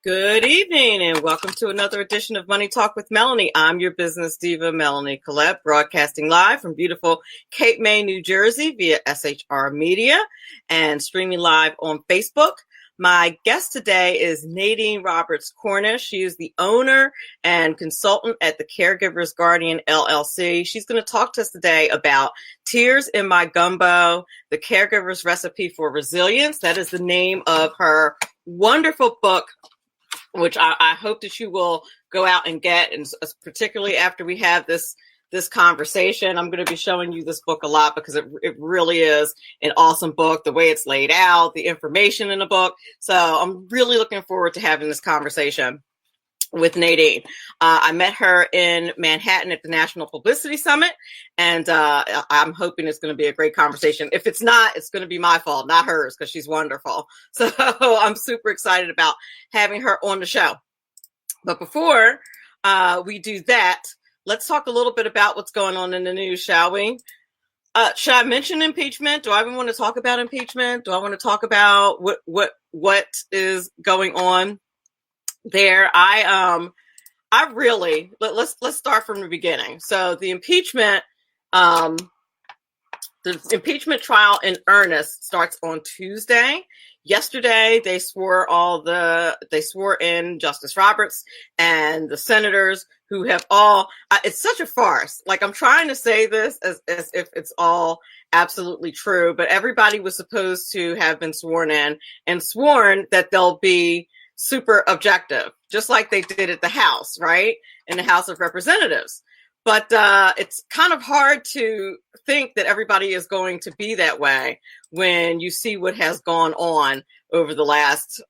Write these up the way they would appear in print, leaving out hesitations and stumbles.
Good evening and welcome to another edition of Money Talk with Melanie. I'm your business diva, Melanie Collette, broadcasting live from beautiful Cape May, New Jersey via SHR Media and streaming live on Facebook. My guest today is Nadine Roberts Cornish. She is the owner and consultant at the Caregiver's Guardian LLC. She's going to talk to us today about Tears in My Gumbo, the Caregiver's Recipe for Resilience. That is the name of her wonderful book, which I hope that you will go out and get, and particularly after we have this conversation. I'm going to be showing you this book a lot because it really is an awesome book, the way it's laid out, the information in the book. So I'm really looking forward to having this conversation with Nadine. I met her in Manhattan at the National Publicity Summit, and I'm hoping it's going to be a great conversation. If it's not, it's going to be my fault, not hers, because she's wonderful. So I'm super excited about having her on the show. But before we do that, let's talk a little bit about what's going on in the news, shall we? Should I mention impeachment? Do I even want to talk about impeachment? Do I want to talk about what is going on there? Let's start from the beginning. So the impeachment trial in earnest starts on Tuesday. Yesterday, they swore in Justice Roberts and the senators who have all, it's such a farce. Like, I'm trying to say this as if it's all absolutely true, but everybody was supposed to have been sworn in and sworn that they'll be super objective, just like they did at the House, right? In the House of Representatives. But it's kind of hard to think that everybody is going to be that way when you see what has gone on over the last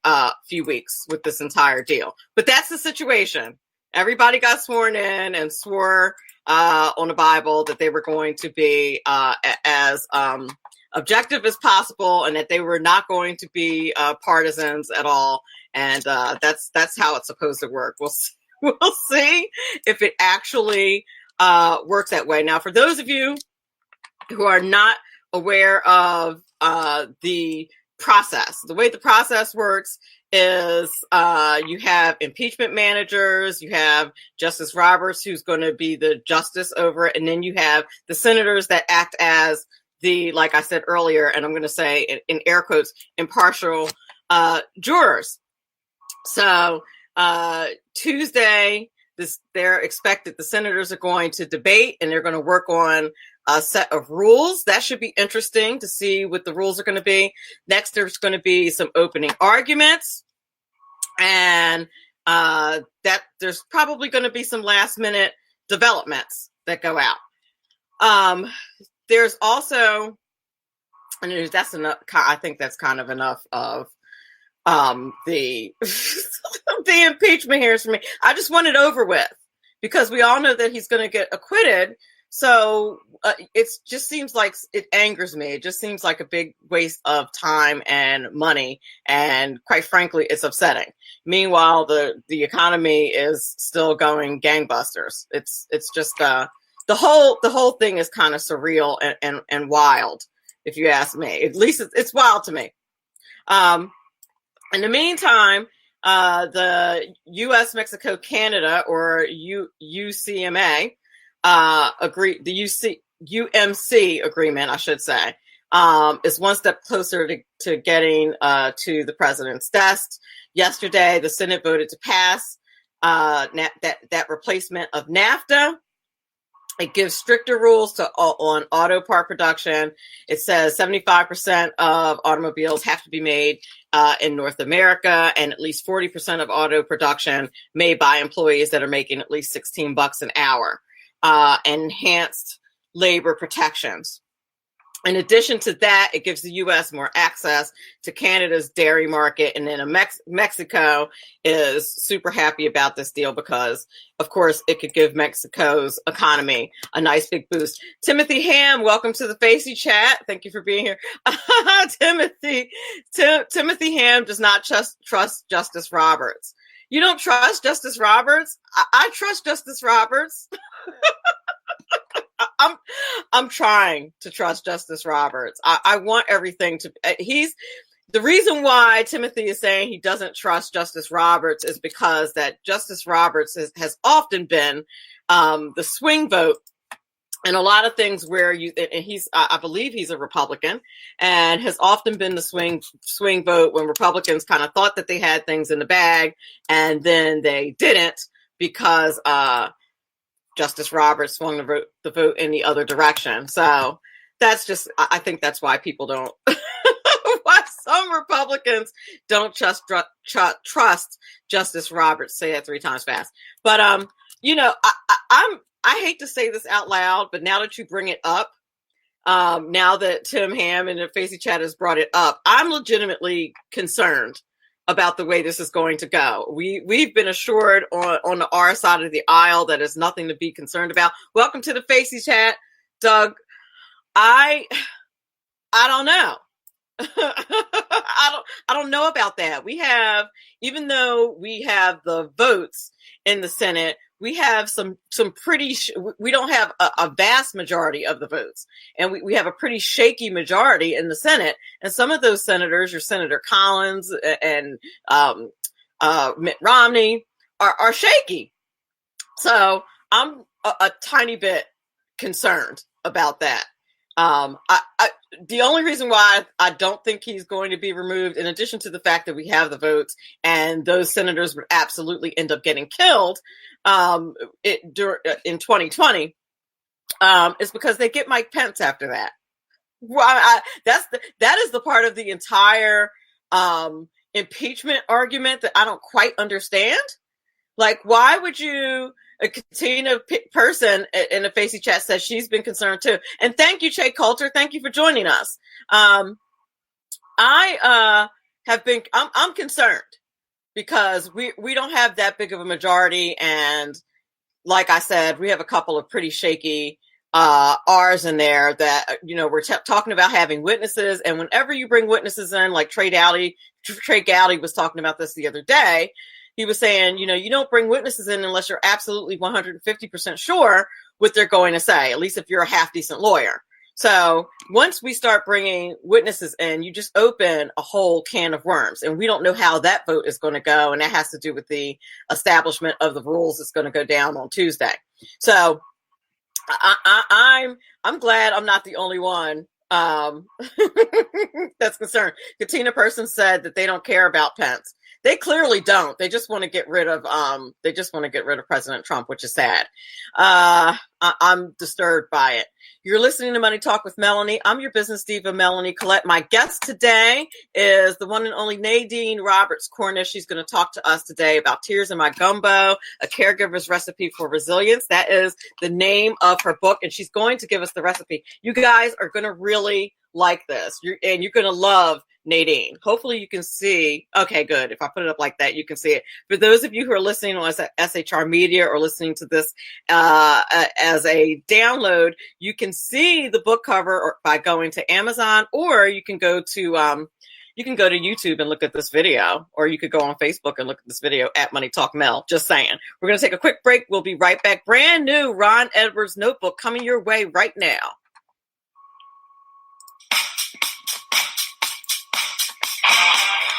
few weeks with this entire deal. But that's the situation. Everybody got sworn in and swore on the Bible that they were going to be as objective as possible and that they were not going to be partisans at all. And that's how it's supposed to work. We'll see if it actually works that way. Now, for those of you who are not aware of the process, the way the process works is you have impeachment managers, you have Justice Roberts, who's going to be the justice over it, and then you have the senators that act as the, like I said earlier, and I'm going to say in air quotes, impartial jurors. So Tuesday, they're expected, the senators are going to debate and they're going to work on a set of rules. That should be interesting to see what the rules are going to be. Next, there's going to be some opening arguments, and that there's probably going to be some last minute developments that go out. There's also, and that's enough. I think that's kind of enough of the impeachment hearings for me. I just want it over with because we all know that he's going to get acquitted. So it just seems like it angers me. It just seems like a big waste of time and money. And quite frankly, it's upsetting. Meanwhile, the economy is still going gangbusters. It's just the whole thing is kind of surreal and wild, if you ask me. At least it's wild to me. In the meantime, the U.S., Mexico, Canada, or UCMA, UMC agreement, I should say, is one step closer to getting to the president's desk. Yesterday, the Senate voted to pass that replacement of NAFTA. It gives stricter rules on auto part production. It says 75% of automobiles have to be made in North America, and at least 40% of auto production made by employees that are making at least $16 an hour. Enhanced labor protections. In addition to that, it gives the U.S. more access to Canada's dairy market. And then Mexico is super happy about this deal because, of course, it could give Mexico's economy a nice big boost. Timothy Ham, welcome to the Facey chat. Thank you for being here. Timothy Ham does not trust Justice Roberts. You don't trust Justice Roberts? I trust Justice Roberts. I'm trying to trust Justice Roberts. I want everything to. the reason why Timothy is saying he doesn't trust Justice Roberts is because that Justice Roberts has often been the swing vote in a lot of things where I believe he's a Republican, and has often been the swing vote when Republicans kind of thought that they had things in the bag, and then they didn't because Justice Roberts swung the vote in the other direction. So that's just, I think that's why people don't. Why some Republicans don't trust Justice Roberts. Say that 3 times fast. But I hate to say this out loud, but now that you bring it up, now that Tim Ham in the Facey Chat has brought it up, I'm legitimately concerned about the way this is going to go. We've been assured on our side of the aisle that there's nothing to be concerned about. Welcome to the Facey Chat, Doug. I don't know. I don't know about that. Even though we have the votes in the Senate, we have some pretty, we don't have a vast majority of the votes, and we have a pretty shaky majority in the Senate. And some of those senators, your Senator Collins and Mitt Romney, are shaky. So I'm a tiny bit concerned about that. The only reason why I don't think he's going to be removed, in addition to the fact that we have the votes and those senators would absolutely end up getting killed in 2020, is because they get Mike Pence after that. Well, that is the part of the entire impeachment argument that I don't quite understand. Like, why would you? A Katina person in the Facey Chat says she's been concerned too. And thank you, Che Coulter. Thank you for joining us. I'm concerned because we don't have that big of a majority. And like I said, we have a couple of pretty shaky R's in there that, we're talking about having witnesses. And whenever you bring witnesses in, like Trey Gowdy was talking about this the other day. He was saying, you don't bring witnesses in unless you're absolutely 150% sure what they're going to say, at least if you're a half decent lawyer. So once we start bringing witnesses in, you just open a whole can of worms, and we don't know how that vote is going to go. And that has to do with the establishment of the rules that's going to go down on Tuesday. So I'm glad I'm not the only one that's concerned. Katina person said that they don't care about Pence. They clearly don't. They just want to get rid of President Trump, which is sad. I'm disturbed by it. You're listening to Money Talk with Melanie. I'm your business diva, Melanie Collette. My guest today is the one and only Nadine Roberts Cornish. She's going to talk to us today about Tears in My Gumbo, a caregiver's recipe for resilience. That is the name of her book, and she's going to give us the recipe. You guys are going to really like this, and you're going to love Nadine. Hopefully you can see. Okay, good. If I put it up like that, you can see it. For those of you who are listening on SHR Media or listening to this as a download, you can see the book cover by going to Amazon, or you can go to YouTube and look at this video, or you could go on Facebook and look at this video at Money Talk Mel. Just saying. We're going to take a quick break. We'll be right back. Brand new Ron Edwards notebook coming your way right now.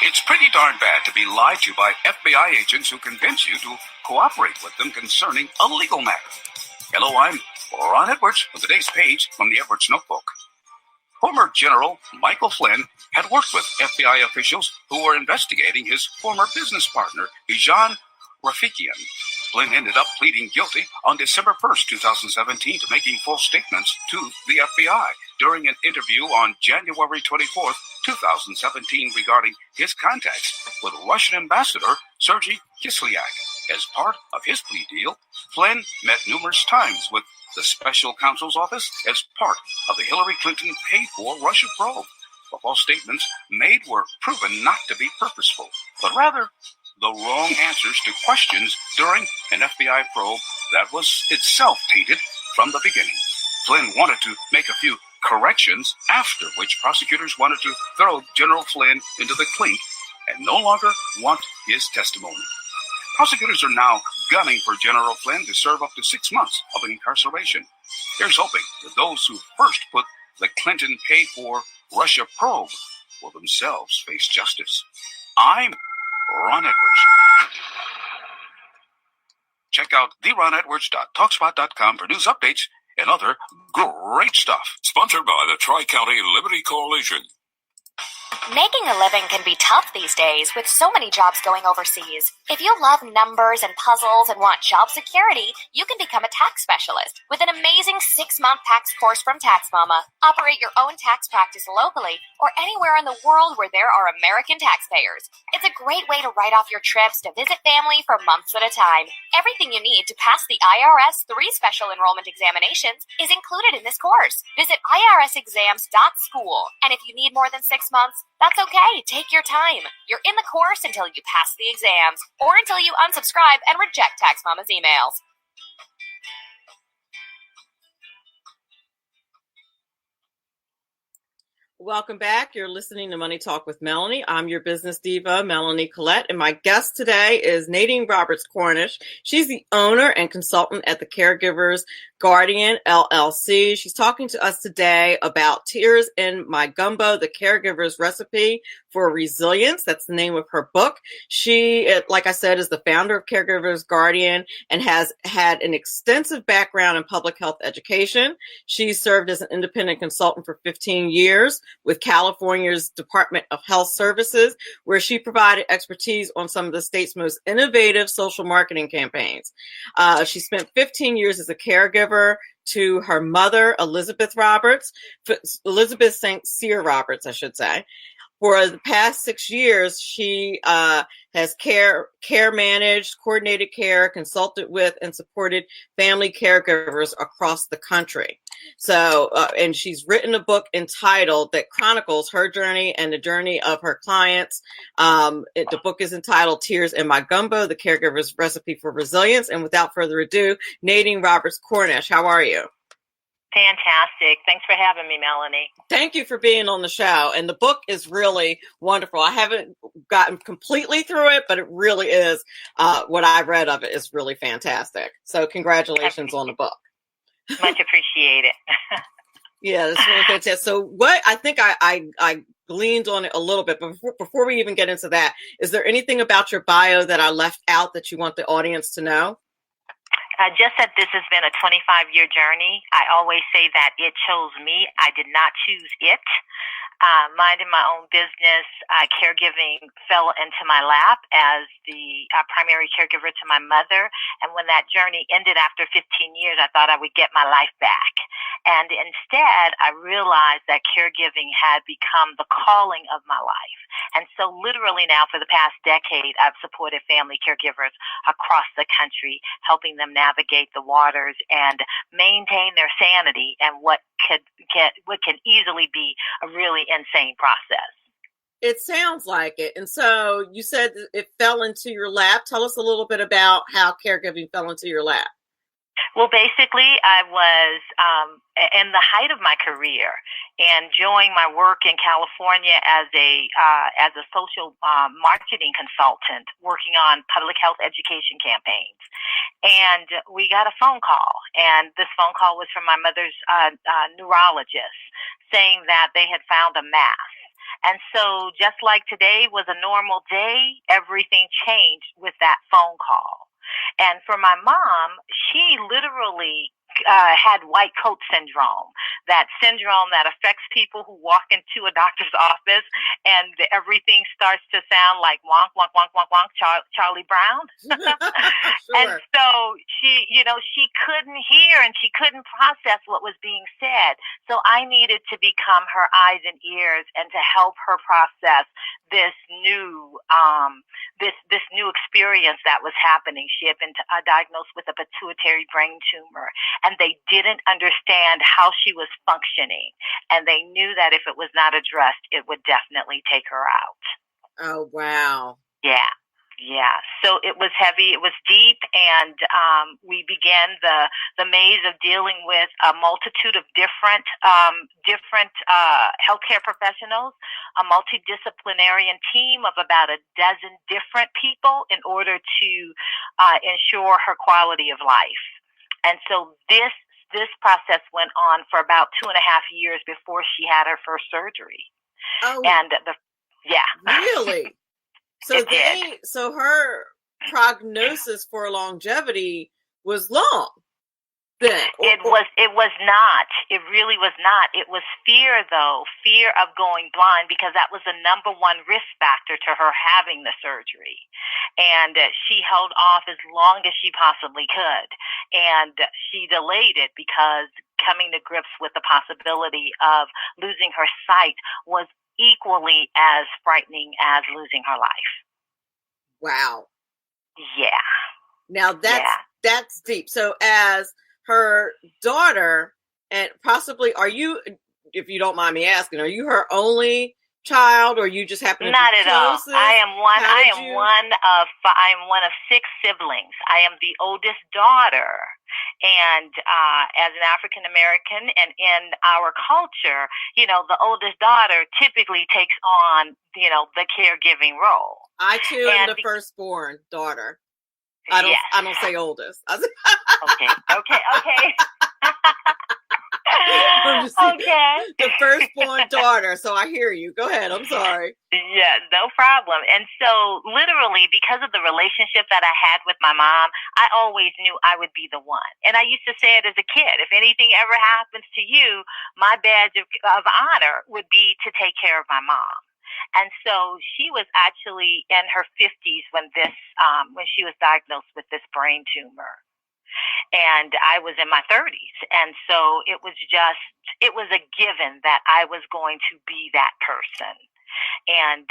It's pretty darn bad to be lied to by FBI agents who convince you to cooperate with them concerning a legal matter. Hello, I'm Ron Edwards with today's page from the Edwards Notebook. Former General Michael Flynn had worked with FBI officials who were investigating his former business partner, Bijan Rafikian. Flynn ended up pleading guilty on December 1st, 2017 to making false statements to the FBI during an interview on January 24th, 2017 regarding his contacts with Russian Ambassador Sergei Kislyak. As part of his plea deal, Flynn met numerous times with the special counsel's office as part of the Hillary Clinton paid-for Russia probe. The false statements made were proven not to be purposeful, but rather the wrong answers to questions during an FBI probe that was itself tainted from the beginning. Flynn wanted to make a few corrections, after which prosecutors wanted to throw General Flynn into the clink and no longer want his testimony. Prosecutors are now gunning for General Flynn to serve up to 6 months of incarceration. Here's hoping that those who first put the Clinton paid-for Russia probe will themselves face justice. I'm Ron Edwards. Check out theronedwards.talkspot.com for news updates and other great stuff. Sponsored by the Tri-County Liberty Coalition. Making a living can be tough these days with so many jobs going overseas. If you love numbers and puzzles and want job security, you can become a tax specialist with an amazing 6-month tax course from Tax Mama. Operate your own tax practice locally or anywhere in the world where there are American taxpayers. It's a great way to write off your trips to visit family for months at a time. Everything you need to pass the IRS 3 special enrollment examinations is included in this course. Visit irsexams.school. And if you need more than 6 months, that's okay. Take your time. You're in the course until you pass the exams or until you unsubscribe and reject Tax Mama's emails. Welcome back. You're listening to Money Talk with Melanie. I'm your business diva, Melanie Collette, and my guest today is Nadine Roberts Cornish. She's the owner and consultant at the Caregivers Guardian, LLC. She's talking to us today about Tears in My Gumbo, the Caregiver's Recipe for Resilience. That's the name of her book. She, like I said, is the founder of Caregivers Guardian and has had an extensive background in public health education. She served as an independent consultant for 15 years with California's Department of Health Services, where she provided expertise on some of the state's most innovative social marketing campaigns. She spent 15 years as a caregiver to her mother, Elizabeth St. Cyr Roberts, I should say. For the past 6 years, she has care managed, coordinated care, consulted with, and supported family caregivers across the country. So, and she's written a book entitled that chronicles her journey and the journey of her clients. The book is entitled Tears in My Gumbo, the Caregiver's Recipe for Resilience. And without further ado, Nadine Roberts Cornish, how are you? Fantastic. Thanks for having me, Melanie. Thank you for being on the show. And the book is really wonderful. I haven't gotten completely through it, but it really is, what I read of it is really fantastic. So congratulations on the book. Much appreciated. Yeah, that's really fantastic. So what I think I gleaned on it a little bit, but before we even get into that, is there anything about your bio that I left out that you want the audience to know? Just that this has been a 25-year journey. I always say that it chose me. I did not choose it. Minding my own business, caregiving fell into my lap as the primary caregiver to my mother. And when that journey ended after 15 years, I thought I would get my life back. And instead, I realized that caregiving had become the calling of my life. And so literally now for the past decade, I've supported family caregivers across the country, helping them navigate the waters and maintain their sanity and what can easily be a really insane process. It sounds like it. And so you said it fell into your lap. Tell us a little bit about how caregiving fell into your lap. Well, basically, I was in the height of my career, enjoying my work in California as a social marketing consultant, working on public health education campaigns. And we got a phone call, and this phone call was from my mother's neurologist saying that they had found a mass. And so just like today was a normal day, everything changed with that phone call. And for my mom, she literally had white coat syndrome, that syndrome that affects people who walk into a doctor's office and everything starts to sound like wonk, wonk, wonk, wonk, wonk, Charlie Brown. Sure. And so she couldn't hear and she couldn't process what was being said. So I needed to become her eyes and ears and to help her process this new experience that was happening. She had been diagnosed with a pituitary brain tumor, and they didn't understand how she was functioning. And they knew that if it was not addressed, it would definitely take her out. Oh, wow. Yeah. So it was heavy, it was deep, and we began the maze of dealing with a multitude of different healthcare professionals, a multidisciplinary team of about a dozen different people in order to ensure her quality of life. And so this process went on for about 2.5 years before she had her first surgery. Oh, And really? So It did. so her prognosis for longevity was long then. It was not. It really was not. It was fear, though, fear of going blind, because that was the number one risk factor to her having the surgery. And she held off as long as she possibly could. And she delayed it because coming to grips with the possibility of losing her sight was equally as frightening as losing her life. Wow. Yeah. Now that's deep. So as her daughter, and possibly, are you, if you don't mind me asking, are you her only child, or you just happen to Not be at all. closest? I am one of 6 siblings. I am the oldest daughter, and as an African American, and in our culture, the oldest daughter typically takes on the caregiving role. I too am the firstborn daughter. I don't say oldest. Okay. Okay. The firstborn daughter. So I hear you. Go ahead. I'm sorry. Yeah, no problem. And so literally, because of the relationship that I had with my mom, I always knew I would be the one. And I used to say it as a kid, if anything ever happens to you, my badge of honor would be to take care of my mom. And so she was actually in her 50s when she was diagnosed with this brain tumor. And I was in my 30s. And so it was a given that I was going to be that person. And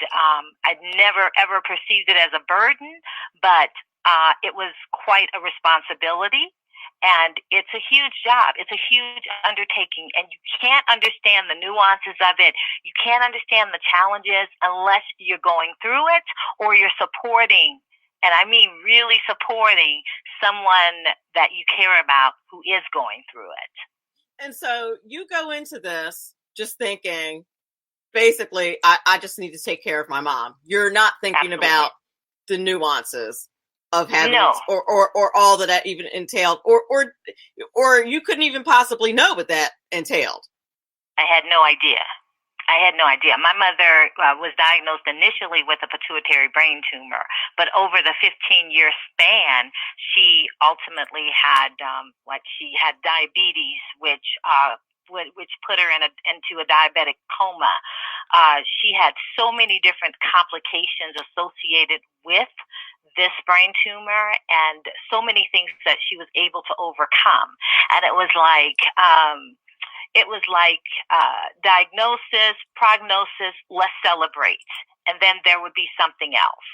I'd never, ever perceived it as a burden, but it was quite a responsibility. And it's a huge job. It's a huge undertaking. And you can't understand the nuances of it. You can't understand the challenges unless you're going through it or you're supporting, and I mean really supporting, someone that you care about who is going through it. And so you go into this just thinking, basically, I just need to take care of my mom. You're not thinking Absolutely. about the nuances of having or all that even entailed, or you couldn't even possibly know what that entailed. I had no idea. My mother was diagnosed initially with a pituitary brain tumor, but over the 15-year span, she ultimately had diabetes, which put her into a diabetic coma. She had so many different complications associated with this brain tumor, and so many things that she was able to overcome. And it was like diagnosis, prognosis, let's celebrate. And then there would be something else.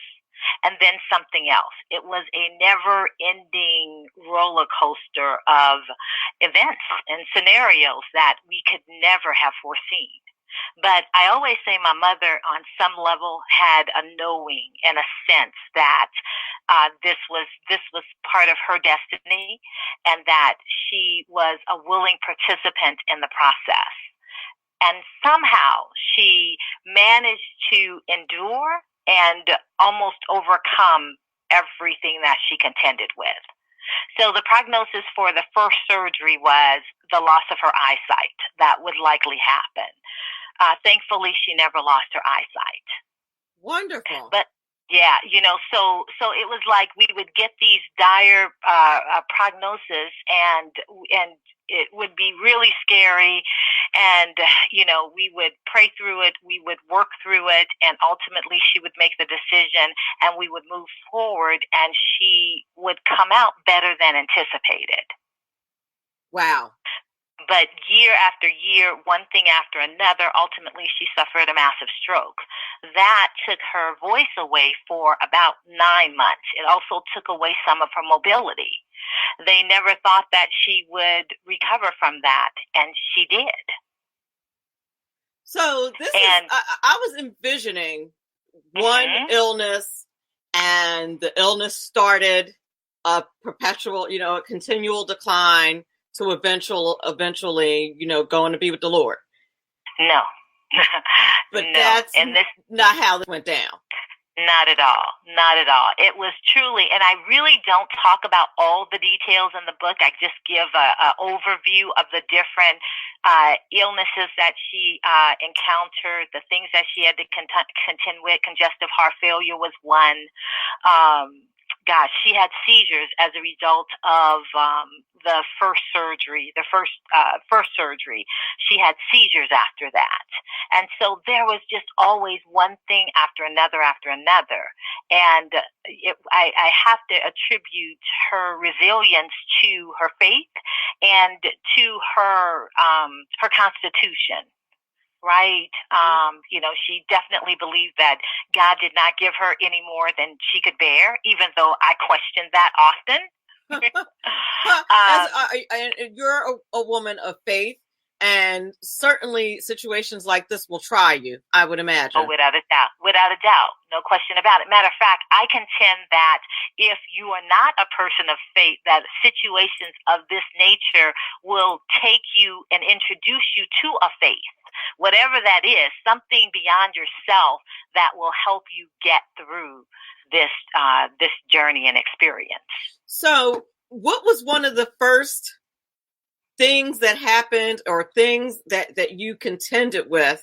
And then something else. It was a never-ending roller coaster of events and scenarios that we could never have foreseen. But I always say my mother, on some level, had a knowing and a sense that this was part of her destiny, and that she was a willing participant in the process. And somehow she managed to endure and almost overcome everything that she contended with. So the prognosis for the first surgery was the loss of her eyesight. That would likely happen. Thankfully, she never lost her eyesight. Wonderful. But yeah, so it was like we would get these dire prognoses, and it would be really scary, and we would pray through it, we would work through it, and ultimately she would make the decision, and we would move forward, and she would come out better than anticipated. Wow. But year after year, one thing after another, ultimately she suffered a massive stroke. That took her voice away for about 9 months. It also took away some of her mobility. They never thought that she would recover from that, and she did. So I was envisioning one illness, and the illness started a perpetual, a continual decline, to eventually, going to be with the Lord. No. But no. that's and this, not how it went down. Not at all. Not at all. It was truly, and I really don't talk about all the details in the book. I just give a overview of the different illnesses that she encountered, the things that she had to contend with. Congestive heart failure was one. She had seizures as a result of the first surgery. First surgery, she had seizures after that, and so there was just always one thing after another, and I have to attribute her resilience to her faith and to her constitution. Right. She definitely believed that God did not give her any more than she could bear, even though I questioned that often. You're a woman of faith, and certainly situations like this will try you, I would imagine. Oh, without a doubt. No question about it. Matter of fact, I contend that if you are not a person of faith, that situations of this nature will take you and introduce you to a faith. Whatever that is, something beyond yourself that will help you get through this journey and experience. So, what was one of the first things that happened, or things that you contended with,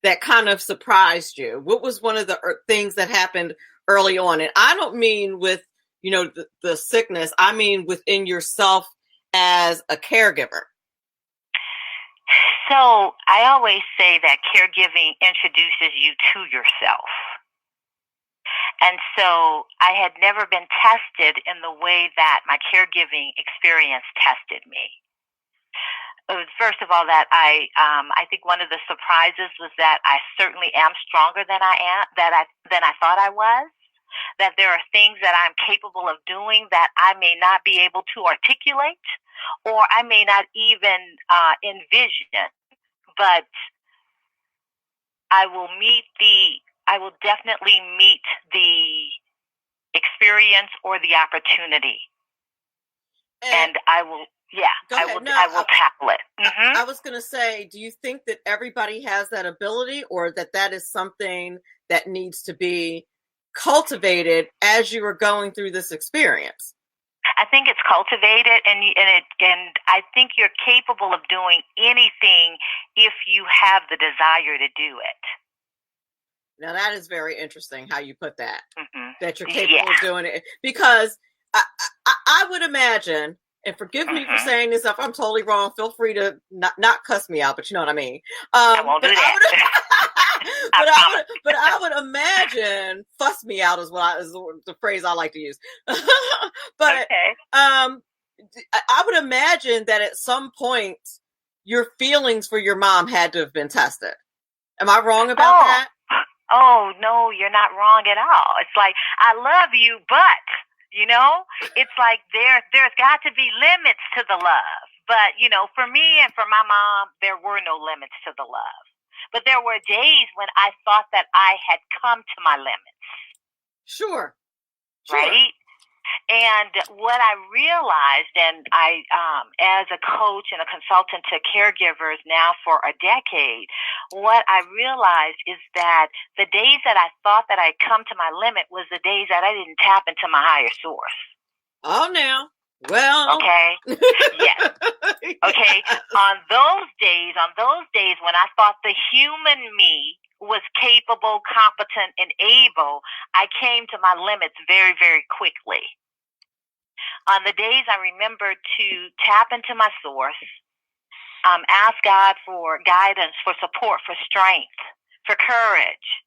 that kind of surprised you? What was one of the things that happened early on? And I don't mean with the sickness. I mean within yourself as a caregiver. So I always say that caregiving introduces you to yourself. And so I had never been tested in the way that my caregiving experience tested me. First of all, that I think one of the surprises was that I certainly am stronger than I thought I was. That there are things that I'm capable of doing that I may not be able to articulate, or I may not even envision. But I will definitely meet the experience or the opportunity, and I will. Yeah, I will tackle it. Mm-hmm. I was going to say, do you think that everybody has that ability, or that is something that needs to be cultivated as you are going through this experience? I think it's cultivated, and I think you're capable of doing anything if you have the desire to do it. Now that is very interesting how you put that. Mm-hmm. That you're capable of doing it, because I would imagine, and forgive me for saying this, if I'm totally wrong, feel free to not cuss me out, but you know what I mean. I won't do that. But I would imagine, fuss me out is the phrase I like to use. But okay. I would imagine that at some point your feelings for your mom had to have been tested. Am I wrong about that? Oh, no, you're not wrong at all. It's like, I love you, but, it's like there's got to be limits to the love. But, for me and for my mom, there were no limits to the love. But there were days when I thought that I had come to my limits. Sure. Right? And what I realized, and I, as a coach and a consultant to caregivers now for a decade, what I realized is that the days that I thought that I'd come to my limit was the days that I didn't tap into my higher source. Oh, now. Well. Okay. Yes. Okay. On those days when I thought the human me was capable, competent, and able, I came to my limits very, very quickly. On the days I remember to tap into my source, ask God for guidance, for support, for strength, for courage,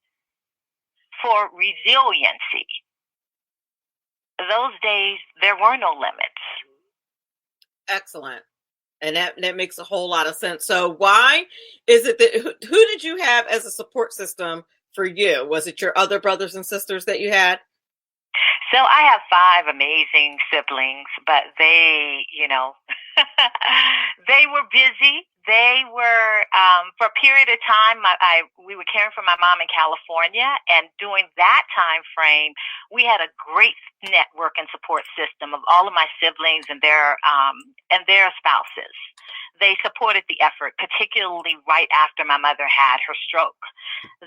for resiliency. Those days, there were no limits. Excellent. And that makes a whole lot of sense. So why is it that, who did you have as a support system for you? Was it your other brothers and sisters that you had? So I have 5 amazing siblings, but they, they were busy. They were, for a period of time, we were caring for my mom in California, and during that time frame, we had a great network and support system of all of my siblings and their spouses. They supported the effort, particularly right after my mother had her stroke.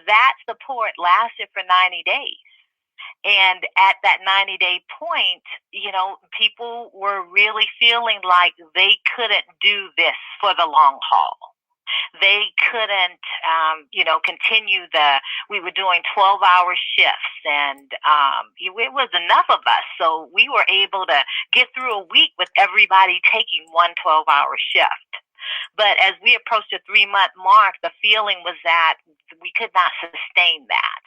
That support lasted for 90 days. And at that 90-day point, people were really feeling like they couldn't do this for the long haul. They couldn't, continue we were doing 12-hour shifts, and it was enough of us. So we were able to get through a week with everybody taking one 12-hour shift. But as we approached the 3-month mark, the feeling was that we could not sustain that.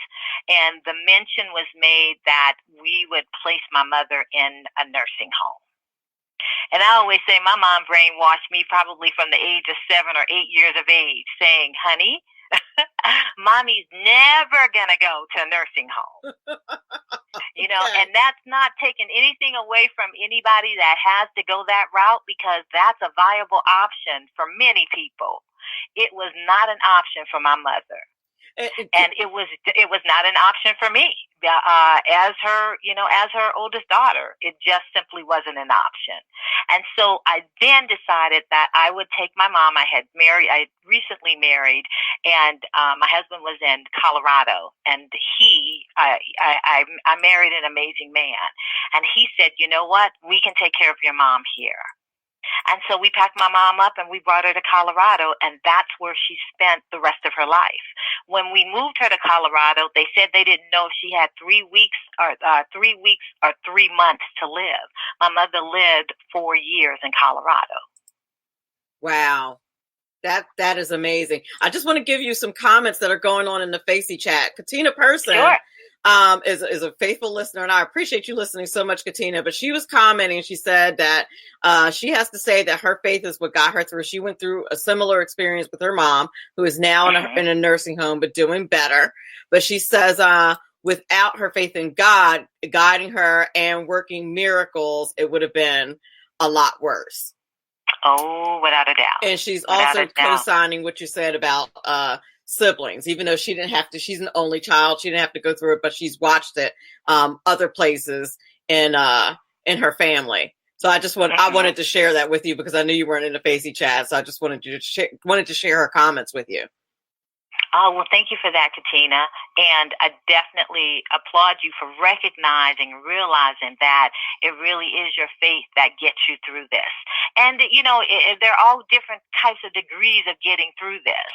And the mention was made that we would place my mother in a nursing home. And I always say my mom brainwashed me probably from the age of 7 or 8 years of age, saying, honey, mommy's never going to go to a nursing home. And that's not taking anything away from anybody that has to go that route, because that's a viable option for many people. It was not an option for my mother. And it was not an option for me as her oldest daughter. It just simply wasn't an option. And so I then decided that I would take my mom. I had recently married, and my husband was in Colorado, and I married an amazing man, and he said, you know what, we can take care of your mom here. And so we packed my mom up and we brought her to Colorado, and that's where she spent the rest of her life. When we moved her to Colorado, they said they didn't know if she had 3 weeks or 3 months to live. My mother lived 4 years in Colorado. Wow. That is amazing. I just want to give you some comments that are going on in the Facey chat. Katina Person. Sure. Is a faithful listener, and I appreciate you listening so much, Katina. But she was commenting, she said that she has to say that her faith is what got her through. She went through a similar experience with her mom, who is now in a nursing home, but doing better. But she says without her faith in God guiding her and working miracles, it would have been a lot worse. Oh, without a doubt. And she's also co-signing what you said about siblings, even though she didn't have to. She's an only child. She didn't have to go through it, but she's watched it other places in her family. So I just I wanted to share that with you because I knew you weren't in the Facey chat. So I just wanted to share her comments with you. Oh, well, thank you for that, Katina. And I definitely applaud you for recognizing and realizing that it really is your faith that gets you through this. And, there are all different types of degrees of getting through this.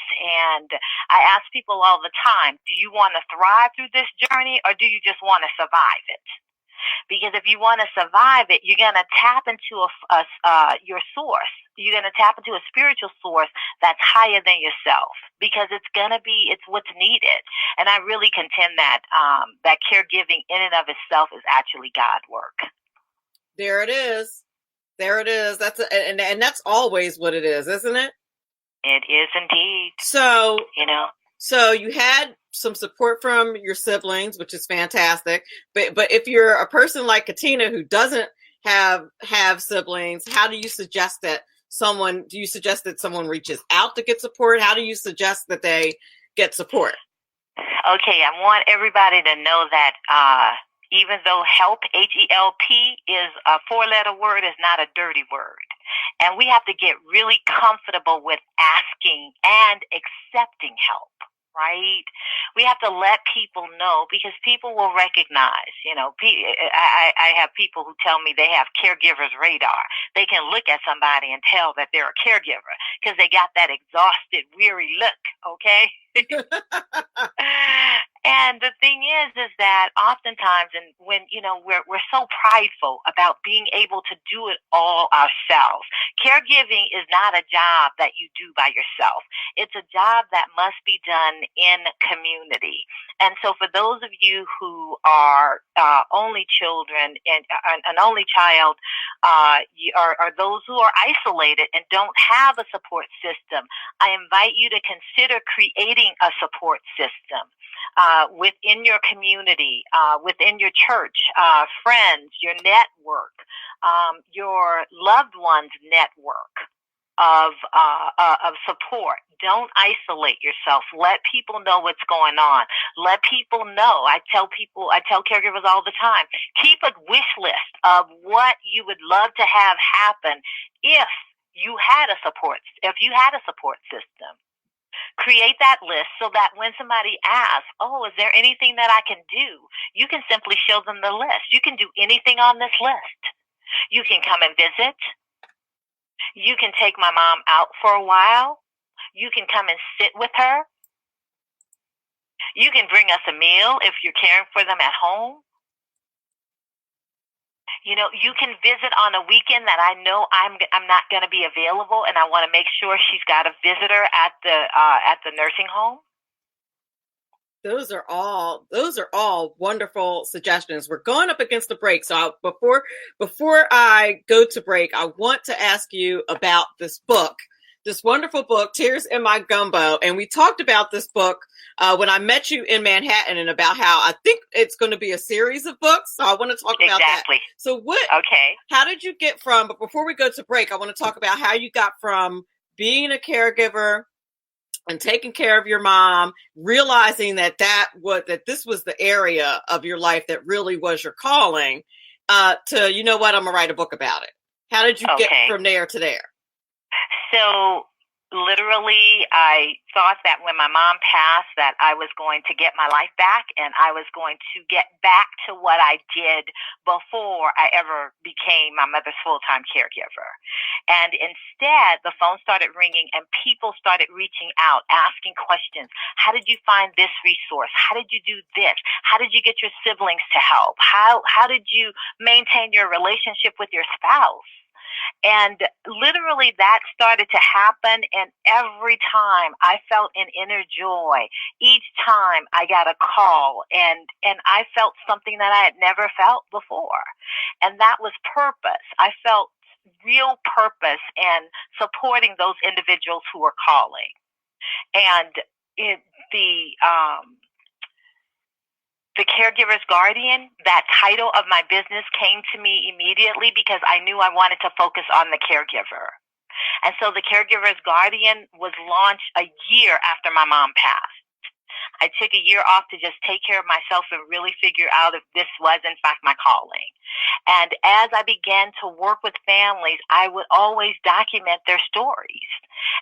And I ask people all the time, do you want to thrive through this journey, or do you just want to survive it? Because if you want to survive it, you're going to tap into your source. You're going to tap into a spiritual source that's higher than yourself, because it's what's needed. And I really contend that that caregiving in and of itself is actually God work. There it is. And that's always what it is, isn't it? It is indeed. So, So you had some support from your siblings, which is fantastic. But if you're a person like Katina who doesn't have siblings, how do you suggest that someone reaches out to get support? How do you suggest that they get support? Okay, I want everybody to know that even though help, HELP, is a 4-letter word, is not a dirty word. And we have to get really comfortable with asking and accepting help. Right? We have to let people know, because people will recognize, I have people who tell me they have caregiver's radar. They can look at somebody and tell that they're a caregiver because they got that exhausted, weary look, okay? And the thing is that oftentimes, and when, we're so prideful about being able to do it all ourselves. Caregiving is not a job that you do by yourself. It's a job that must be done in community. And so for those of you who are only children and an only child, are those who are isolated and don't have a support system, I invite you to consider creating a support system within your community, within your church, friends, your network, your loved ones' network of support. Don't isolate yourself. Let people know what's going on. Let people know. I tell caregivers all the time, keep a wish list of what you would love to have happen if you had a support system. Create that list so that when somebody asks, oh, is there anything that I can do? You can simply show them the list. You can do anything on this list. You can come and visit. You can take my mom out for a while. You can come and sit with her. You can bring us a meal if you're caring for them at home. You know, you can visit on a weekend that I know I'm not going to be available, and I want to make sure she's got a visitor at the nursing home. Those are all wonderful suggestions. We're going up against the break, so before I go to break, I want to ask you about this book, this wonderful book, Tears in My Gumbo. And we talked about this book when I met you in Manhattan, and about how I think it's going to be a series of books. So I want to talk about that. So how did you get from, but before we go to break, I want to talk about how you got from being a caregiver and taking care of your mom, realizing that this was the area of your life that really was your calling, to, you know what, I'm going to write a book about it. How did you get from there to there? So literally, I thought that when my mom passed that I was going to get my life back, and I was going to get back to what I did before I ever became my mother's full-time caregiver. And instead, the phone started ringing and people started reaching out, asking questions. How did you find this resource? How did you do this? How did you get your siblings to help? How did you maintain your relationship with your spouse? And literally that started to happen, and every time I felt an inner joy. Each time I got a call, and I felt something that I had never felt before, and that was purpose. I felt real purpose in supporting those individuals who were calling. And the Caregiver's Guardian, that title of my business came to me immediately because I knew I wanted to focus on the caregiver. And so the Caregiver's Guardian was launched a year after my mom passed. I took a year off to just take care of myself and really figure out if this was, in fact, my calling. And as I began to work with families, I would always document their stories.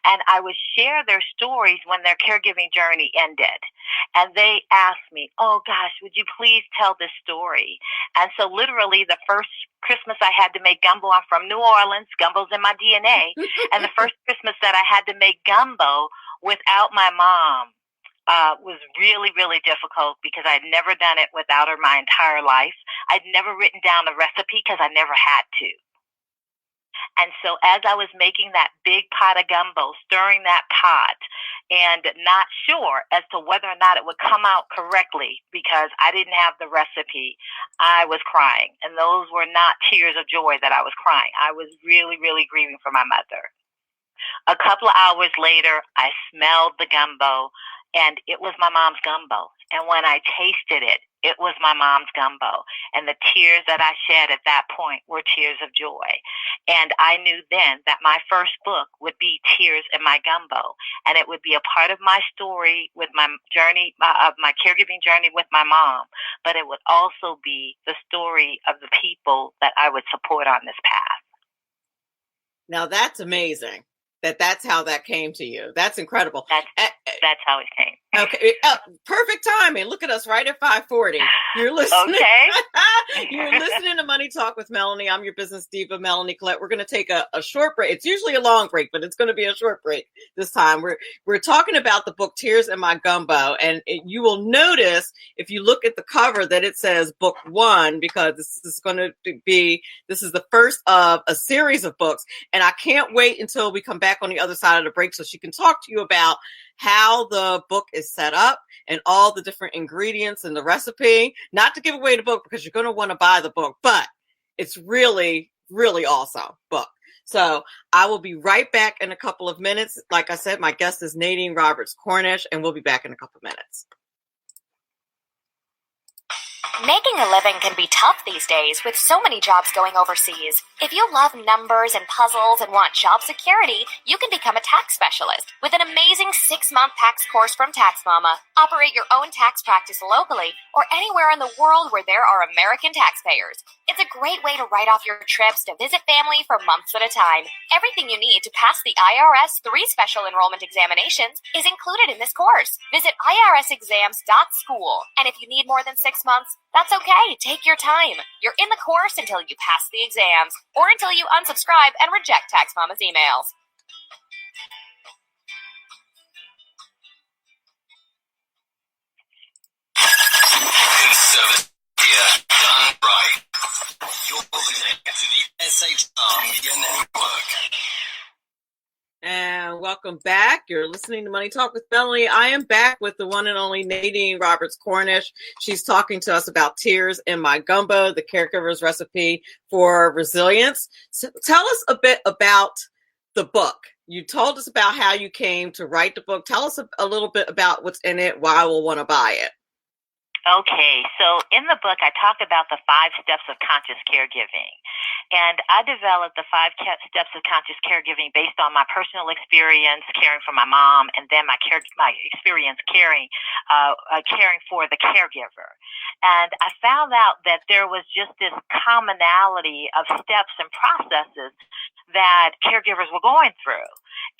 And I would share their stories when their caregiving journey ended. And they asked me, oh, gosh, would you please tell this story? And so literally the first Christmas I had to make gumbo, I'm from New Orleans, gumbo's in my DNA. And the first Christmas that I had to make gumbo without my mom was really, really difficult because I'd never done it without her my entire life. I'd never written down a recipe because I never had to. And so as I was making that big pot of gumbo, stirring that pot, and not sure as to whether or not it would come out correctly because I didn't have the recipe, I was crying. And those were not tears of joy that I was crying. I was really, really grieving for my mother. A couple of hours later, I smelled the gumbo, and it was my mom's gumbo. And when I tasted it, it was my mom's gumbo. And the tears that I shed at that point were tears of joy. And I knew then that my first book would be Tears in My Gumbo. And it would be a part of my story with my journey, of my caregiving journey with my mom. But it would also be the story of the people that I would support on this path. Now that's amazing. That's how that came to you. That's incredible. That's how it came. Okay. Perfect timing. Look at us right at 5:40. You're listening. Okay. You're listening to Money Talk with Melanie. I'm your business diva, Melanie Collette. We're going to take a short break. It's usually a long break, but it's going to be a short break this time. We're talking about the book Tears in My Gumbo. And you will notice if you look at the cover that it says book 1, because this is the first of a series of books. And I can't wait until we come back on the other side of the break so she can talk to you about how the book is set up and all the different ingredients and the recipe. Not to give away the book because you're going to want to buy the book, but it's really, really awesome book. So I will be right back in a couple of minutes. Like I said, my guest is Nadine Roberts Cornish, and we'll be back in a couple of minutes. Making a living can be tough these days with so many jobs going overseas. If you love numbers and puzzles and want job security, you can become a tax specialist with an amazing 6-month tax course from Tax Mama. Operate your own tax practice locally or anywhere in the world where there are American taxpayers. It's a great way to write off your trips to visit family for months at a time. Everything you need to pass the IRS 3 special enrollment examinations is included in this course. Visit irsexams.school. And if you need more than 6 months, that's okay. Take your time. You're in the course until you pass the exams or until you unsubscribe and reject Tax Mama's emails. Conservative here, done right. You're listening to the SHR Media Network. And welcome back. You're listening to Money Talk with Melanie. I am back with the one and only Nadine Roberts Cornish. She's talking to us about tears in my gumbo, the caregiver's recipe for resilience. So tell us a bit about the book. You told us about how you came to write the book. Tell us a little bit about what's in it, why we'll want to buy it. Okay, so in the book, I talk about the 5 steps of conscious caregiving. And I developed the 5 steps of conscious caregiving based on my personal experience caring for my mom and then my experience caring for the caregiver. And I found out that there was just this commonality of steps and processes that caregivers were going through.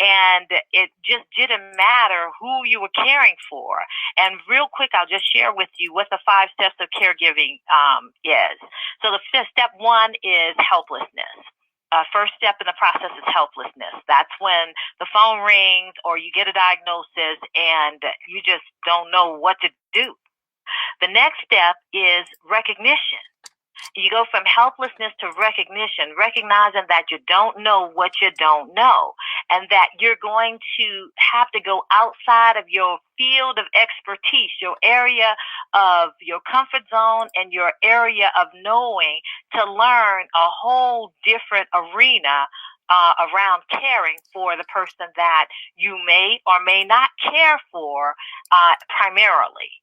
And it just didn't matter who you were caring for. And real quick, I'll just share with you what the 5 steps of caregiving is. So the step 1 is helplessness. First step in the process is helplessness. That's when the phone rings or you get a diagnosis and you just don't know what to do. The next step is recognition. You go from helplessness to recognition, recognizing that you don't know what you don't know, and that you're going to have to go outside of your field of expertise, your area of your comfort zone and your area of knowing to learn a whole different arena around caring for the person that you may or may not care for primarily.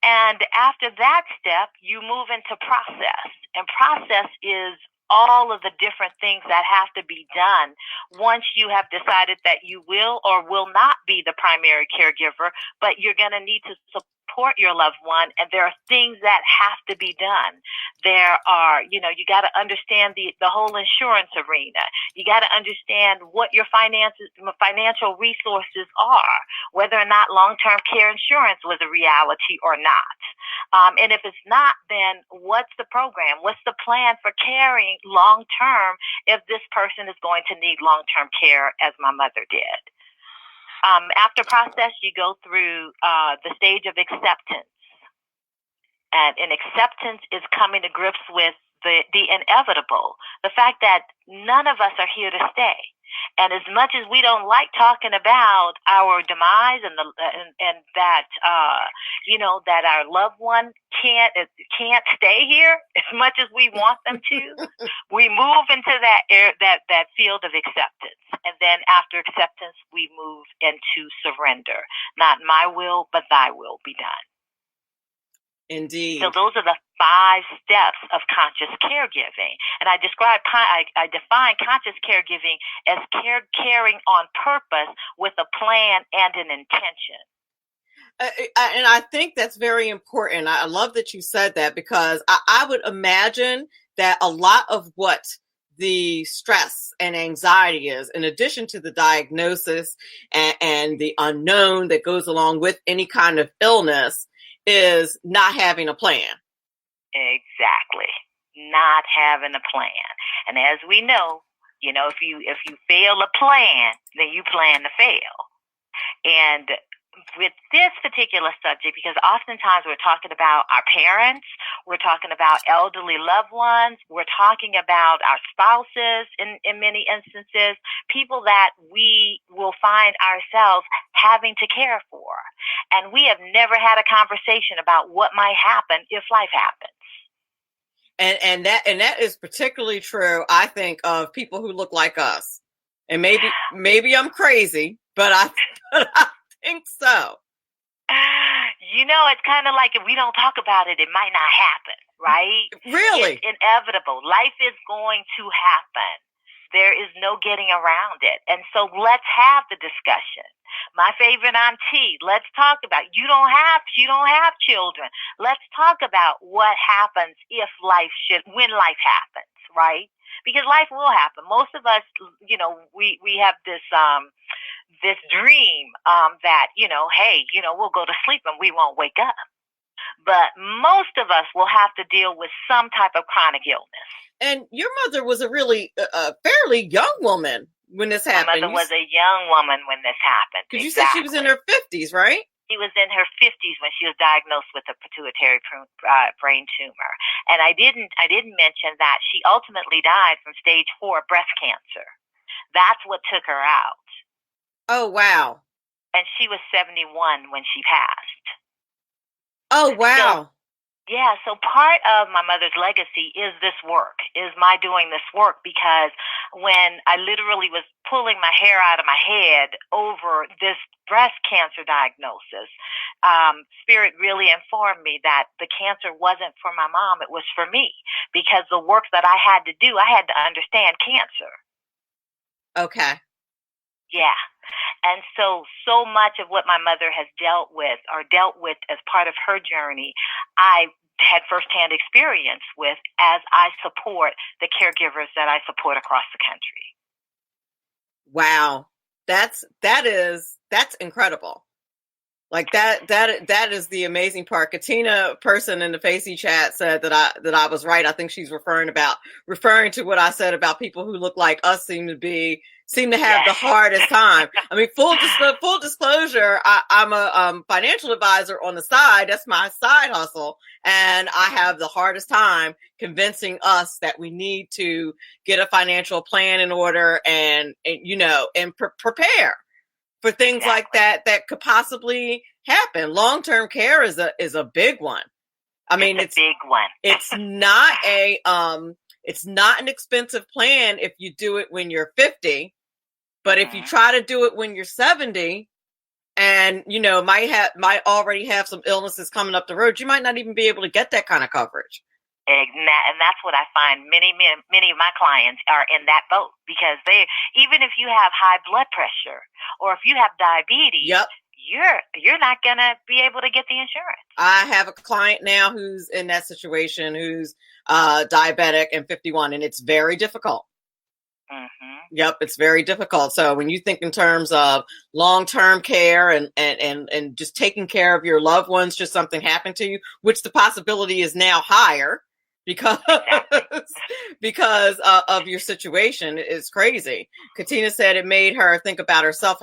And after that step, you move into process. And process is all of the different things that have to be done once you have decided that you will or will not be the primary caregiver, but you're going to need to support your loved one. And there are things that have to be done. There are, you got to understand the whole insurance arena. You got to understand what your financial resources are, whether or not long-term care insurance was a reality or not. And if it's not, then what's the program? What's the plan for caring long-term if this person is going to need long-term care as my mother did? After process, you go through the stage of acceptance. And acceptance is coming to grips with the inevitable, the fact that none of us are here to stay. And as much as we don't like talking about our demise and that that our loved one can't stay here as much as we want them to, we move into that field of acceptance. And then after acceptance, we move into surrender. Not my will, but thy will be done. Indeed. So those are the 5 steps of conscious caregiving. And I define conscious caregiving as caring on purpose with a plan and an intention. And I think that's very important. I love that you said that, because I would imagine that a lot of what the stress and anxiety is, in addition to the diagnosis and the unknown that goes along with any kind of illness, is not having a plan. Exactly. Not having a plan. And as we know, if you fail a plan, then you plan to fail. And with this particular subject, because oftentimes we're talking about our parents, we're talking about elderly loved ones, we're talking about our spouses in many instances, people that we will find ourselves having to care for. And we have never had a conversation about what might happen if life happens. And that is particularly true, I think, of people who look like us. And maybe I'm crazy, but I think so. It's kind of like if we don't talk about it, it might not happen, right? Really? It's inevitable. Life is going to happen. There is no getting around it. And so let's have the discussion. My favorite auntie, let's talk about, you don't have children. Let's talk about what happens when life happens, right? Because life will happen. Most of us, we have this dream, that, hey, we'll go to sleep and we won't wake up. But most of us will have to deal with some type of chronic illness. And your mother was a really fairly young woman when this happened. My mother was a young woman when this happened. Because you said she was in her 50s, right? She was in her 50s when she was diagnosed with a pituitary brain tumor. And I didn't mention that she ultimately died from stage 4 breast cancer. That's what took her out. Oh, wow. And she was 71 when she passed. Oh, wow. So part of my mother's legacy is this work, is my doing this work, because when I literally was pulling my hair out of my head over this breast cancer diagnosis, Spirit really informed me that the cancer wasn't for my mom, it was for me, because the work that I had to do, I had to understand cancer. Okay. Yeah. And so much of what my mother has dealt with as part of her journey, I had firsthand experience with as I support the caregivers that I support across the country. Wow. That's incredible. Like that is the amazing part. Katina person in the Facey chat said that I was right. I think she's referring to what I said about people who look like us seem to have the hardest time. I mean, full disclosure, I'm a financial advisor on the side. That's my side hustle. And I have the hardest time convincing us that we need to get a financial plan in order and prepare for things like that could possibly happen. Long-term care is a big one. I mean, it's a big one. It's not an expensive plan if you do it when you're 50, but if you try to do it when you're 70 and, might already have some illnesses coming up the road, you might not even be able to get that kind of coverage. And that's what I find many of my clients are in that boat, because even if you have high blood pressure or if you have diabetes, yep, you're not going to be able to get the insurance. I have a client now who's in that situation, who's diabetic and 51, and it's very difficult. Mm-hmm. Yep, it's very difficult. So when you think in terms of long-term care and just taking care of your loved ones, just something happened to you, which the possibility is now higher because of your situation, is crazy. Katina said it made her think about herself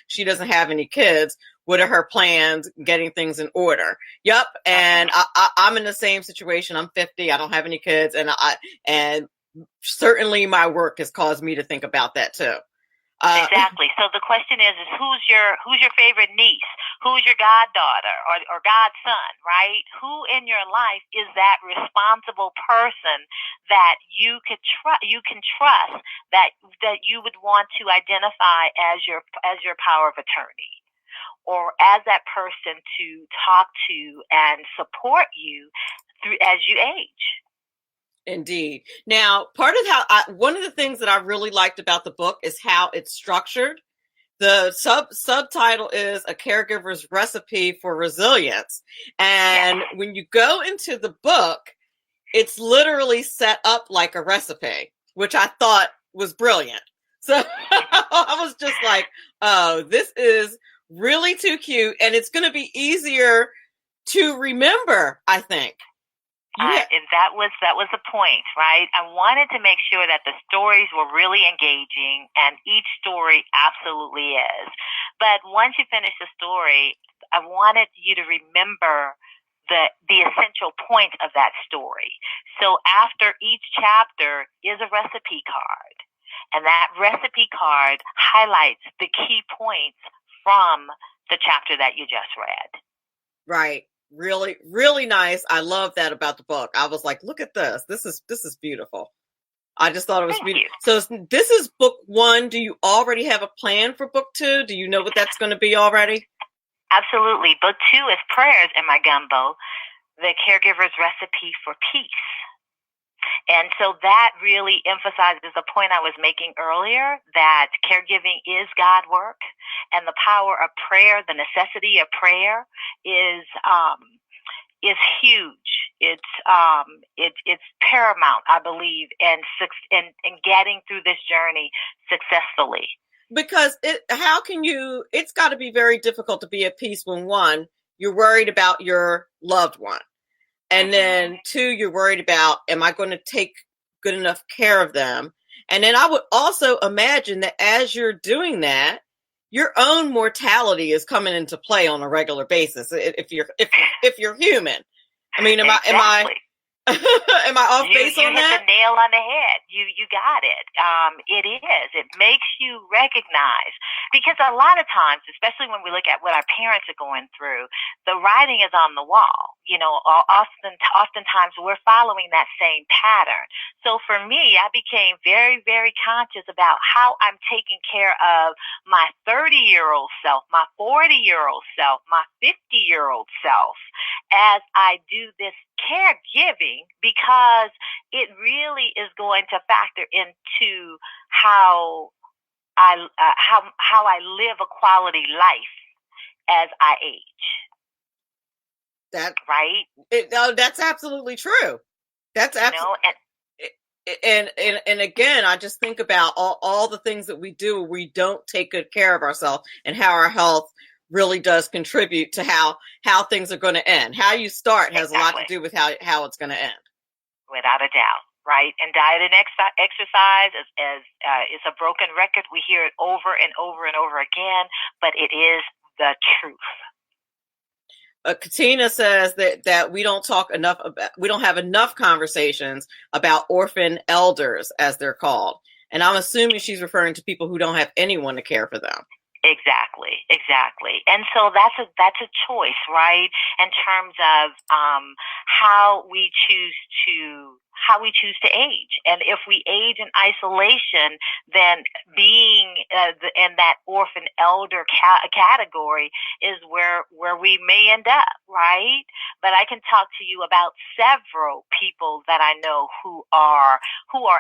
she doesn't have any kids. What are her plans getting things in order? Yep. And I'm in the same situation. I'm 50. I don't have any kids. And certainly my work has caused me to think about that too. Exactly. So the question is who's your favorite niece? Who's your goddaughter or godson, right? Who in your life is that responsible person that you can trust, that you would want to identify as your power of attorney, or as that person to talk to and support you through as you age? Indeed. Now, part of one of the things that I really liked about the book is how it's structured. The subtitle is A Caregiver's Recipe for Resilience. And when you go into the book, it's literally set up like a recipe, which I thought was brilliant. So I was just like, oh, this is really too cute. And it's going to be easier to remember, I think. And that was the point, right? I wanted to make sure that the stories were really engaging, and each story absolutely is. But once you finish the story, I wanted you to remember the essential point of that story. So after each chapter is a recipe card, and that recipe card highlights the key points from the chapter that you just read. Right. Really, really nice. I love that about the book. I was like, look at this. This is beautiful. I just thought it was beautiful. So this is book 1. Do you already have a plan for book 2? Do you know what that's going to be already? Absolutely. Book 2 is Prayers in my Gumbo, the caregiver's recipe for peace. And so that really emphasizes the point I was making earlier, that caregiving is God work, and the power of prayer, the necessity of prayer is huge. It's paramount, I believe, in getting through this journey successfully. Because it's got to be very difficult to be at peace when, one, you're worried about your loved one. And then 2, you're worried about, am I going to take good enough care of them? And then I would also imagine that as you're doing that, your own mortality is coming into play on a regular basis. If you're human, I mean, am I off base on that? You hit the nail on the head. You got it. It is. It makes you recognize, because a lot of times, especially when we look at what our parents are going through, the writing is on the wall. Oftentimes we're following that same pattern. So for me, I became very, very conscious about how I'm taking care of my 30-year-old self, my 40-year-old self, my 50-year-old self, as I do this caregiving, because it really is going to factor into how I live a quality life as I age. That right? That's absolutely true. That's absolutely. And again, I just think about all the things that we do where we don't take good care of ourselves, and how our health really does contribute to how things are going to end. How you start has a lot to do with how it's going to end. Without a doubt, right? And diet and exercise is a broken record. We hear it over and over and over again, but it is the truth. Katina says that we don't have enough conversations about orphan elders, as they're called. And I'm assuming she's referring to people who don't have anyone to care for them. Exactly. And so that's a choice, right? In terms of how we choose to age. And if we age in isolation, then being in that orphan elder category is where we may end up, right? But I can talk to you about several people that I know who are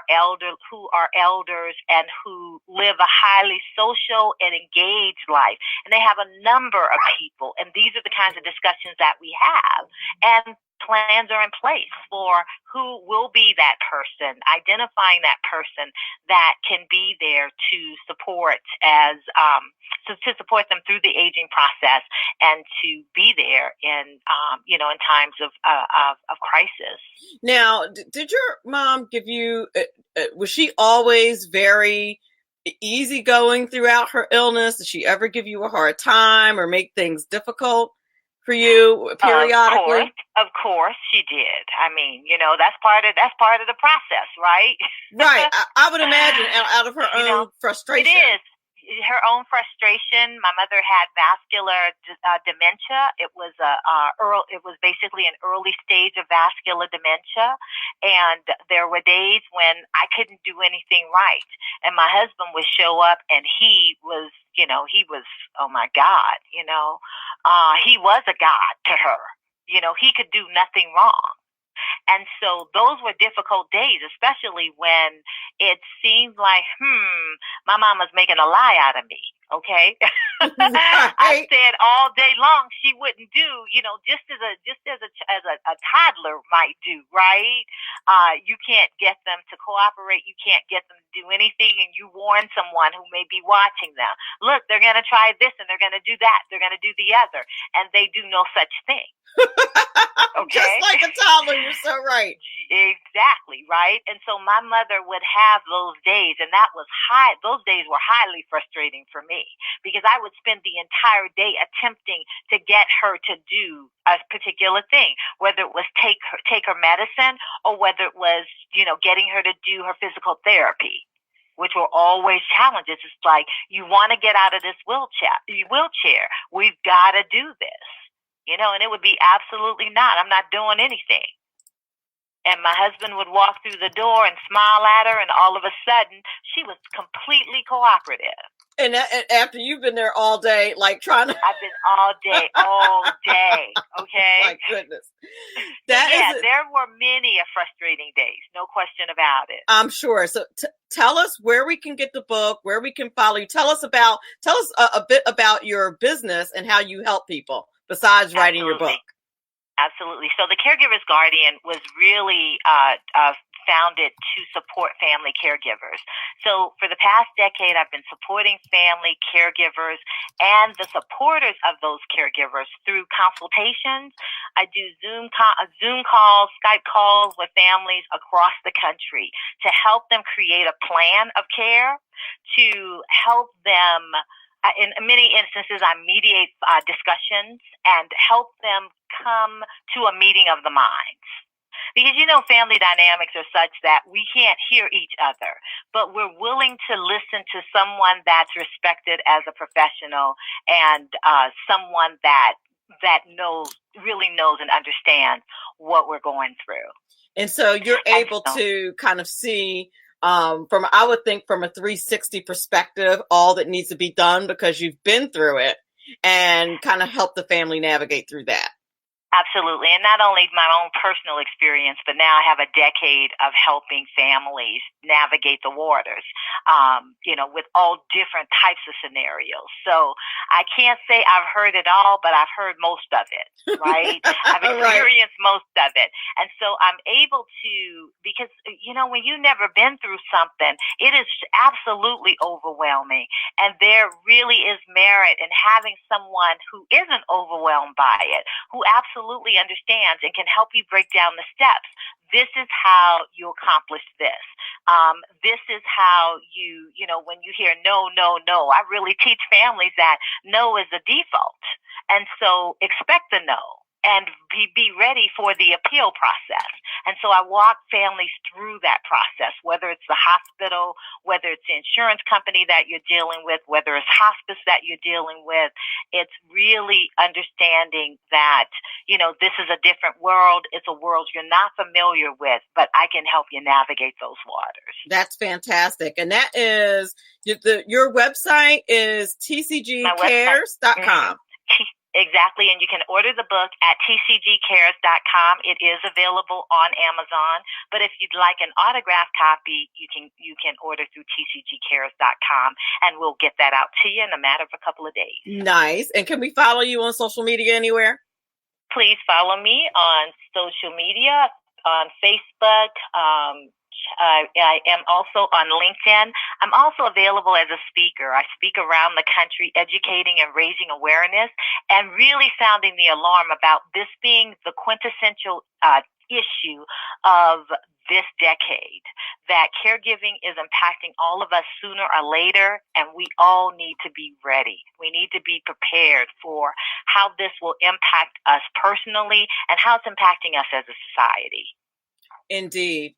elders and who live a highly social and engaged life. And they have a number of people. And these are the kinds of discussions that we have. And plans are in place for who will be that person, identifying that person that can be there to support to support them through the aging process, and to be there in times of crisis. Now, did your mom give you? Was she always very easygoing throughout her illness? Did she ever give you a hard time or make things difficult for you periodically? Of course she did. I mean, that's part of the process, right? Right. I would imagine out of her own frustration. It is her own frustration. My mother had vascular dementia. It was basically an early stage of vascular dementia, and there were days when I couldn't do anything right, and my husband would show up, and he was, oh my God, he was a God to her. He could do nothing wrong. And so those were difficult days, especially when it seemed like, my mama's making a lie out of me. Okay. I said all day long she wouldn't do, just as a toddler might do, right? You can't get them to cooperate. You can't get them to do anything. And you warn someone who may be watching them. Look, they're going to try this and they're going to do that. They're going to do the other. And they do no such thing. Okay. Just like a toddler, you're so right. Exactly, right? And so my mother would have those days, and those days were highly frustrating for me, because I would spend the entire day attempting to get her to do a particular thing, whether it was take her medicine, or whether it was, getting her to do her physical therapy, which were always challenges. It's like, you want to get out of this wheelchair. We've got to do this. And it would be absolutely not. I'm not doing anything. And my husband would walk through the door and smile at her, and all of a sudden, she was completely cooperative. And after you've been there all day, like trying to. I've been all day. Okay. My goodness. There were many frustrating days. No question about it. I'm sure. So tell us where we can get the book, where we can follow you. Tell us a bit about your business and how you help people besides writing your book. Absolutely. So the Caregiver's Guardian was really founded to support family caregivers. So for the past decade, I've been supporting family caregivers and the supporters of those caregivers through consultations. I do Zoom calls, Skype calls with families across the country to help them create a plan of care, to help them. In many instances, I mediate discussions and help them come to a meeting of the minds. Because, family dynamics are such that we can't hear each other, but we're willing to listen to someone that's respected as a professional and someone that really knows and understands what we're going through. And so you're able to kind of see I would think from a 360 perspective, all that needs to be done because you've been through it and kind of help the family navigate through that. Absolutely. And not only my own personal experience, but now I have a decade of helping families navigate the waters, with all different types of scenarios. So I can't say I've heard it all, but I've heard most of it, right? I've experienced most of it. And so I'm able to, because, when you've never been through something, it is absolutely overwhelming. And there really is merit in having someone who isn't overwhelmed by it, who absolutely understands and can help you break down the steps. This is how you accomplish this. This is how when you hear no, no, no, I really teach families that no is the default. And so expect the no and be ready for the appeal process. And so I walk families through that process, whether it's the hospital, whether it's the insurance company that you're dealing with, whether it's hospice that you're dealing with. It's really understanding that, this is a different world. It's a world you're not familiar with, but I can help you navigate those waters. That's fantastic. And that is, your website is tcgcares.com. Exactly. And you can order the book at tcgcares.com. It is available on Amazon. But if you'd like an autographed copy, you can order through tcgcares.com and we'll get that out to you in a matter of a couple of days. Nice. And can we follow you on social media anywhere? Please follow me on social media, on Facebook. I am also on LinkedIn. I'm also available as a speaker. I speak around the country, educating and raising awareness and really sounding the alarm about this being the quintessential issue of this decade, that caregiving is impacting all of us sooner or later, and we all need to be ready. We need to be prepared for how this will impact us personally and how it's impacting us as a society. Indeed.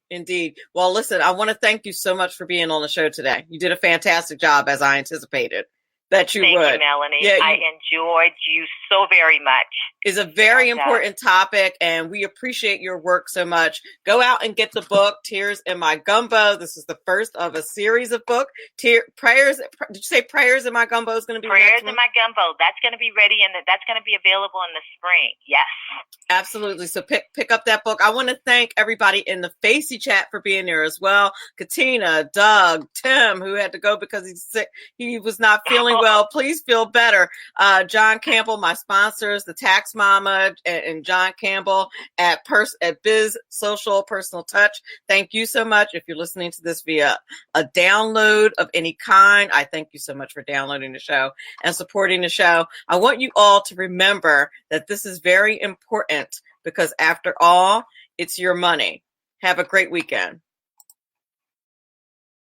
Well, listen, I want to thank you so much for being on the show today. You did a fantastic job, as I anticipated that you would. Thank you, Melanie. Yeah, I enjoyed you so very much. It's a very important topic, and we appreciate your work so much. Go out and get the book, Tears in My Gumbo. This is the first of a series of books. Prayers. Did you say Prayers in My Gumbo is going to be Prayers in My Gumbo? That's going to be ready, and that's going to be available in the spring. Yes. Absolutely. So pick up that book. I want to thank everybody in the Facey chat for being there as well. Katina, Doug, Tim, who had to go because he's sick. He was not feeling well. Please feel better. John Campbell, my sponsors, the Tax Mama and John Campbell at Biz Social Personal Touch. Thank you so much. If you're listening to this via a download of any kind, I thank you so much for downloading the show and supporting the show. I want you all to remember that this is very important because after all, it's your money. Have a great weekend.